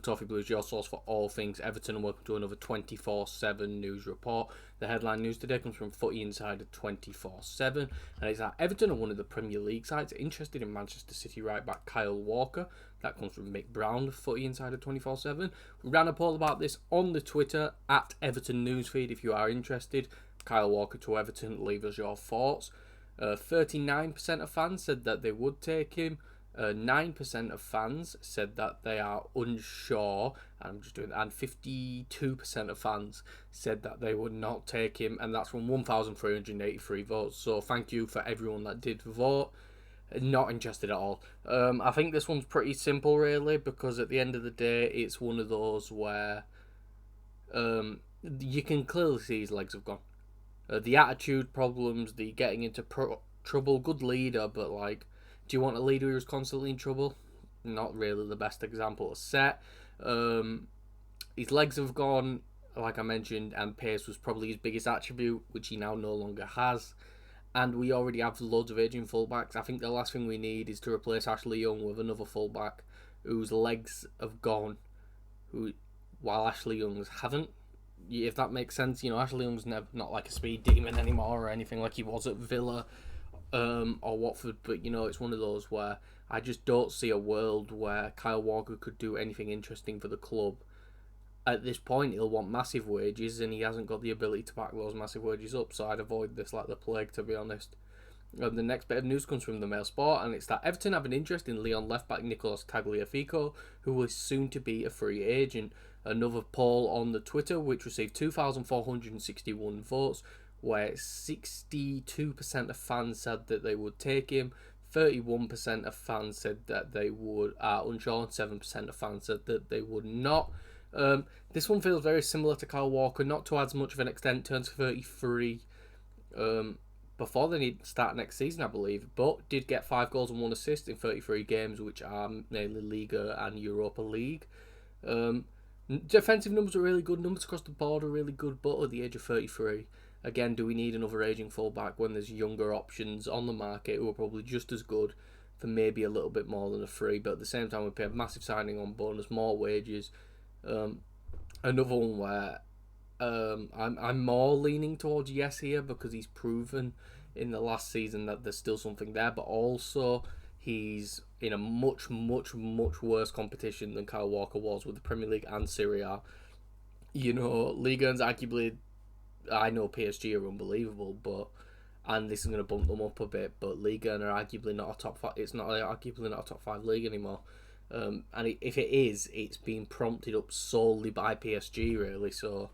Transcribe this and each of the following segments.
Toffee Blues, your source for all things Everton, and welcome to another 24/7 news report. The headline news today comes from Footy Insider 24/7, and it's that Everton are one of the Premier League sides interested in Manchester City right back Kyle Walker. That comes from Mick Brown of Footy Insider 24/7. We ran a poll about this on the Twitter at Everton Newsfeed. If you are interested, Kyle Walker to Everton, leave us your thoughts. 39% of fans said that they would take him. 9% of fans said that they are unsure, and 52% of fans said that they would not take him, and that's from 1,383 votes. So thank you for everyone that did vote. Not interested at all. I think this one's pretty simple, really, because at the end of the day, it's one of those where you can clearly see his legs have gone. The attitude problems, the getting into trouble, good leader, but like, do you want a leader who's constantly in trouble? Not really the best example to set. His legs have gone, like I mentioned, and pace was probably his biggest attribute, which he now no longer has. And we already have loads of aging fullbacks. I think the last thing we need is to replace Ashley Young with another fullback whose legs have gone, while Ashley Young's haven't. If that makes sense, Ashley Young's not like a speed demon anymore or anything like he was at Villa or Watford, but it's one of those where I just don't see a world where Kyle Walker could do anything interesting for the club. At this point, he'll want massive wages, and he hasn't got the ability to back those massive wages up, so I'd avoid this like the plague, to be honest. The next bit of news comes from the Mail Sport, and it's that Everton have an interest in Leon left-back Nicolas Tagliafico, who is soon to be a free agent. Another poll on the Twitter, which received 2,461 votes, where 62% of fans said that they would take him, 31% of fans said that they would are unsure, and 7% of fans said that they would not. This one feels very similar to Kyle Walker, not to as much of an extent, turns 33 before they need to start next season, I believe, but did get 5 goals and 1 assist in 33 games, which are mainly Liga and Europa League. Defensive numbers are really good, numbers across the board are really good, but at the age of 33, again, do we need another aging fullback when there's younger options on the market who are probably just as good for maybe a little bit more than a free, but at the same time we pay a massive signing on bonus, more wages. Another one where I'm more leaning towards yes here, because he's proven in the last season that there's still something there, but also he's in a much, much, much worse competition than Kyle Walker was with the Premier League and Serie A. Liga and arguably, I know PSG are unbelievable, and this is going to bump them up a bit, but Liga are arguably not a top 5. It's not arguably not a top 5 league anymore. And if it is, it's being prompted up solely by PSG, really. So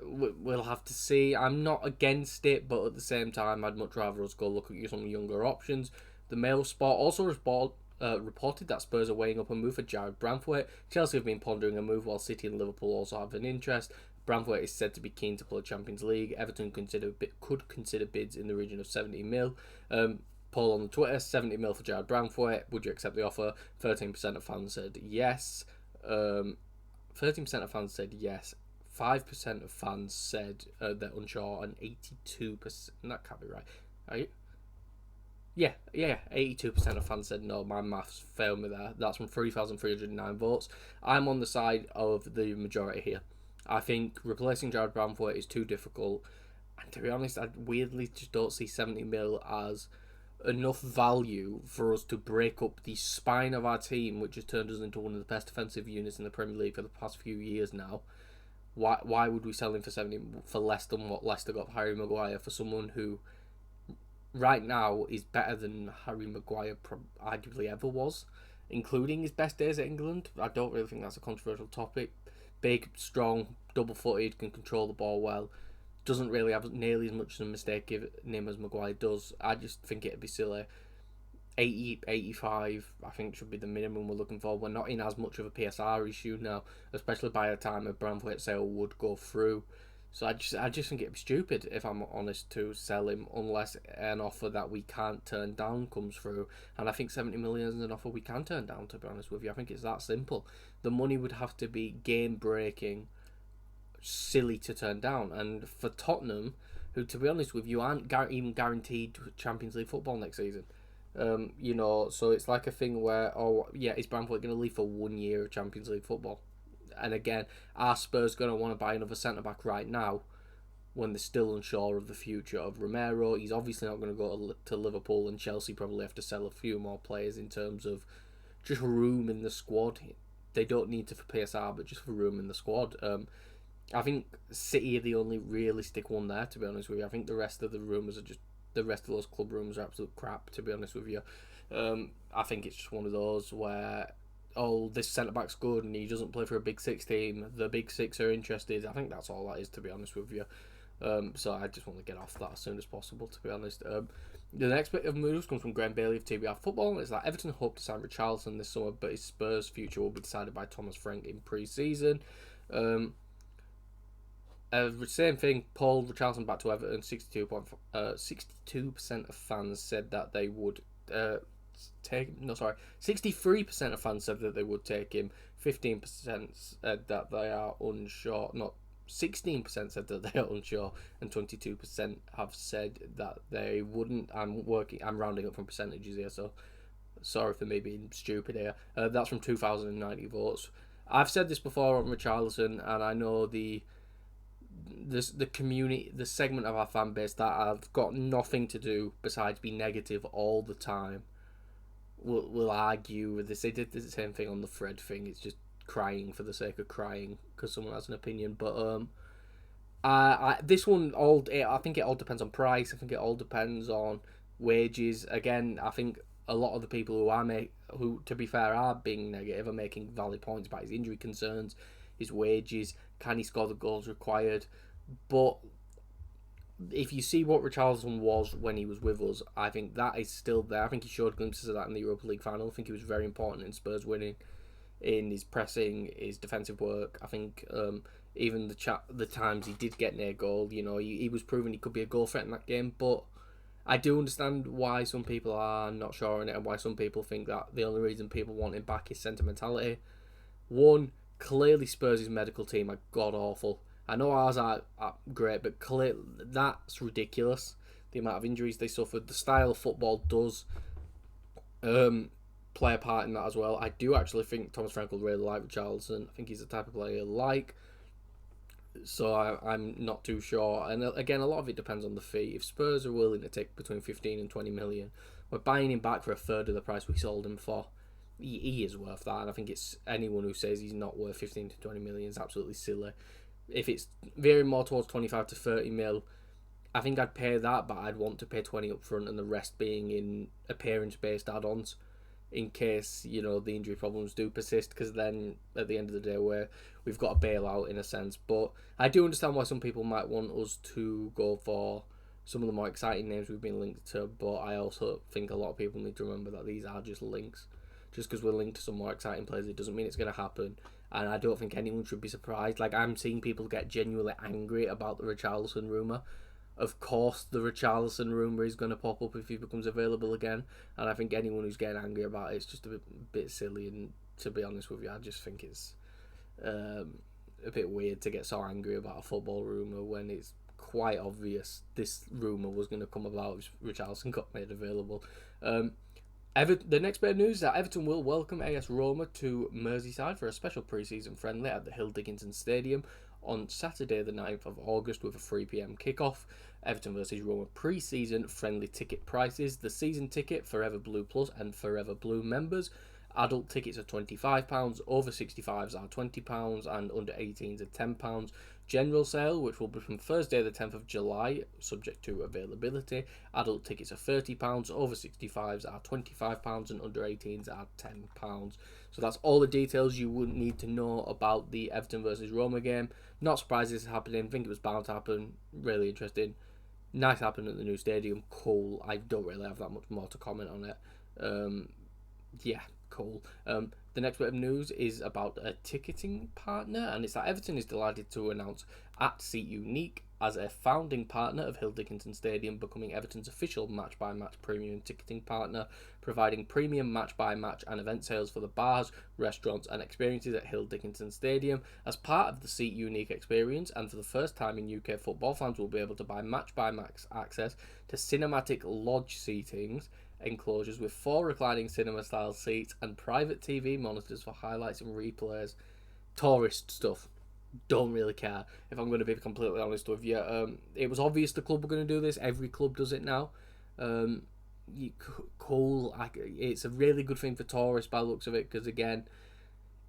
we'll have to see. I'm not against it, but at the same time, I'd much rather us go look at some younger options. The Mail Sport also reported that Spurs are weighing up a move for Jarrad Branthwaite. Chelsea have been pondering a move, while City and Liverpool also have an interest. Branthwaite is said to be keen to play Champions League. Everton could consider bids in the region of 70 mil. Poll on the Twitter, 70 mil for Jarrad Branthwaite. Would you accept the offer? 13% of fans said yes. 13% of fans said yes. 5% of fans said they're unsure, and 82%... That can't be right. Are you? Yeah, 82% of fans said no. My maths failed me there. That's from 3,309 votes. I'm on the side of the majority here. I think replacing Jarrad Branthwaite is too difficult. And to be honest, I weirdly just don't see 70 mil as enough value for us to break up the spine of our team, which has turned us into one of the best defensive units in the Premier League for the past few years now. Why would we sell him for less than what Leicester got for Harry Maguire, for someone who right now is better than Harry Maguire arguably ever was, including his best days at England? I don't really think that's a controversial topic. Big, strong, double-footed, can control the ball well. Doesn't really have nearly as much of a mistake in him as Maguire does. I just think it'd be silly. 80, 85, I think should be the minimum we're looking for. We're not in as much of a PSR issue now, especially by the time a Branthwaite sale would go through. So I just think it'd be stupid, if I'm honest, to sell him unless an offer that we can't turn down comes through. And I think 70 million is an offer we can turn down, to be honest with you. I think it's that simple. The money would have to be game-breaking, silly to turn down. And for Tottenham, who, to be honest with you, aren't even guaranteed Champions League football next season, So it's like a thing where, oh yeah, is Branthwaite going to leave for 1 year of Champions League football? And again, are Spurs going to want to buy another centre back right now when they're still unsure of the future of Romero? He's obviously not going to go to Liverpool, and Chelsea probably have to sell a few more players in terms of just room in the squad. They don't need to for PSR, but just for room in the squad. I think City are the only realistic one there, to be honest with you. I think the rest of the rumours are just, the rest of those club rumours are absolute crap, to be honest with you. I think it's just one of those where, oh, this centre back's good and he doesn't play for a big six team. The big six are interested. I think that's all that is, to be honest with you. So I just want to get off that as soon as possible, to be honest. The next bit of moves comes from Graham Bailey of TBR Football. It's that Everton hope to sign Richarlison this summer, but his Spurs' future will be decided by Thomas Frank in pre-season. Same thing, Paul Richarlison back to Everton. 62% of fans said that they would take him. No, sorry, 63% of fans said that they would take him. 15% said that they are unsure. Not 16% said that they are unsure, and 22% have said that they wouldn't. I'm rounding up from percentages here, so sorry for me being stupid here. That's from 2,090 votes. I've said this before on Richarlison, and I know the community, the segment of our fan base that have got nothing to do besides be negative all the time, will argue with this. They did the same thing on the Fred thing. It's just crying for the sake of crying because someone has an opinion. But this one, I think it all depends on price. I think it all depends on wages. Again, I think a lot of the people who to be fair are being negative, are making valid points about his injury concerns, his wages, can he score the goals required. But if you see what Richarlison was when he was with us, I think that is still there. I think he showed glimpses of that in the Europa League final. I think he was very important in Spurs winning, in his pressing, his defensive work. I think even the times he did get near goal, he was proving he could be a goal threat in that game. But I do understand why some people are not sure on it, and why some people think that the only reason people want him back is sentimentality. One, clearly Spurs' medical team are god awful. I know ours are great, but that's ridiculous. The amount of injuries they suffered. The style of football does play a part in that as well. I do actually think Thomas Frank will really like Richarlison. I think he's the type of player he'll like. So I'm not too sure. And again, a lot of it depends on the fee. If Spurs are willing to take between 15 and 20 million, we're buying him back for a third of the price we sold him for. He is worth that, and I think it's anyone who says he's not worth 15 to 20 million is absolutely silly. If it's veering more towards 25 to 30 mil, I think I'd pay that, but I'd want to pay 20 up front and the rest being in appearance-based add-ons in case, the injury problems do persist, because then at the end of the day we've got a bailout in a sense. But I do understand why some people might want us to go for some of the more exciting names we've been linked to, but I also think a lot of people need to remember that these are just links. Just because we're linked to some more exciting players, it doesn't mean it's going to happen. And I don't think anyone should be surprised. Like, I'm seeing people get genuinely angry about the Richarlison rumour. Of course, the Richarlison rumour is going to pop up if he becomes available again. And I think anyone who's getting angry about it's just a bit silly. And to be honest with you, I just think it's a bit weird to get so angry about a football rumour when it's quite obvious this rumour was going to come about if Richarlison got made available. The next bit of news is that Everton will welcome AS Roma to Merseyside for a special pre-season friendly at the Hill Dickinson Stadium on Saturday the 9th of August with a 3 p.m. kickoff. Everton vs Roma pre-season friendly ticket prices. The season ticket, Forever Blue Plus and Forever Blue members. Adult tickets are £25, over 65s are £20 and under 18s are £10. General sale, which will be from Thursday the 10th of July, subject to availability. Adult tickets are £30, over 65s are £25 and under 18s are £10. So that's all the details you would need to know about the Everton vs Roma game. Not surprised this is happening, I think it was bound to happen, really interesting. Nice happening at the new stadium, cool. I don't really have that much more to comment on it. Yeah, cool. The next bit of news is about a ticketing partner, and it's that Everton is delighted to announce at Seat Unique as a founding partner of Hill Dickinson Stadium, becoming Everton's official match-by-match premium ticketing partner, providing premium match-by-match and event sales for the bars, restaurants and experiences at Hill Dickinson Stadium. As part of the Seat Unique experience, and for the first time in UK football, fans will be able to buy match-by-match access to cinematic lodge seatings, enclosures with 4 reclining cinema-style seats and private TV monitors for highlights and replays. Tourist stuff. Don't really care, if I'm going to be completely honest with you. It was obvious the club were going to do this. Every club does it now. Cool. It's a really good thing for tourists by the looks of it, because again,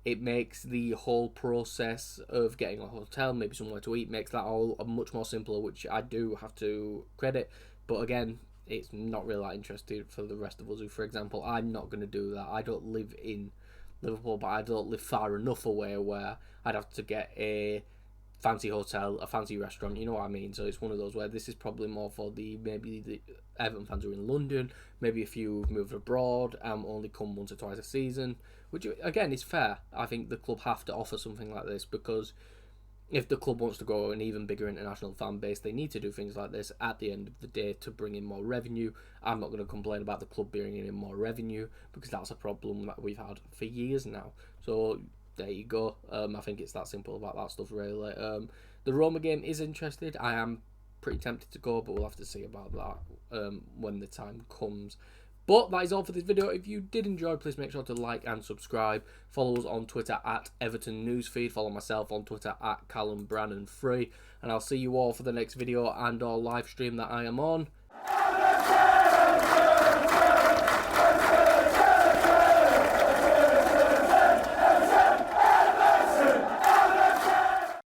it makes the whole process of getting a hotel, maybe somewhere to eat, makes that all much more simpler, which I do have to credit. But again, it's not really that interesting for the rest of us who, for example, I'm not going to do that. I don't live in Liverpool, but I don't live far enough away where I'd have to get a fancy hotel, a fancy restaurant, you know what I mean? So it's one of those where this is probably more for maybe the Everton fans who are in London, maybe a few who've moved abroad, only come once or twice a season, which again is fair. I think the club have to offer something like this, because if the club wants to grow an even bigger international fan base, they need to do things like this at the end of the day to bring in more revenue. I'm not going to complain about the club bringing in more revenue, because that's a problem that we've had for years now. So there you go. I think it's that simple about that stuff, really. The Roma game is interested. I am pretty tempted to go, but we'll have to see about that when the time comes. But that is all for this video. If you did enjoy, please make sure to like and subscribe. Follow us on Twitter at Everton Newsfeed. Follow myself on Twitter at Callum Brannan Free. And I'll see you all for the next video and or live stream that I am on.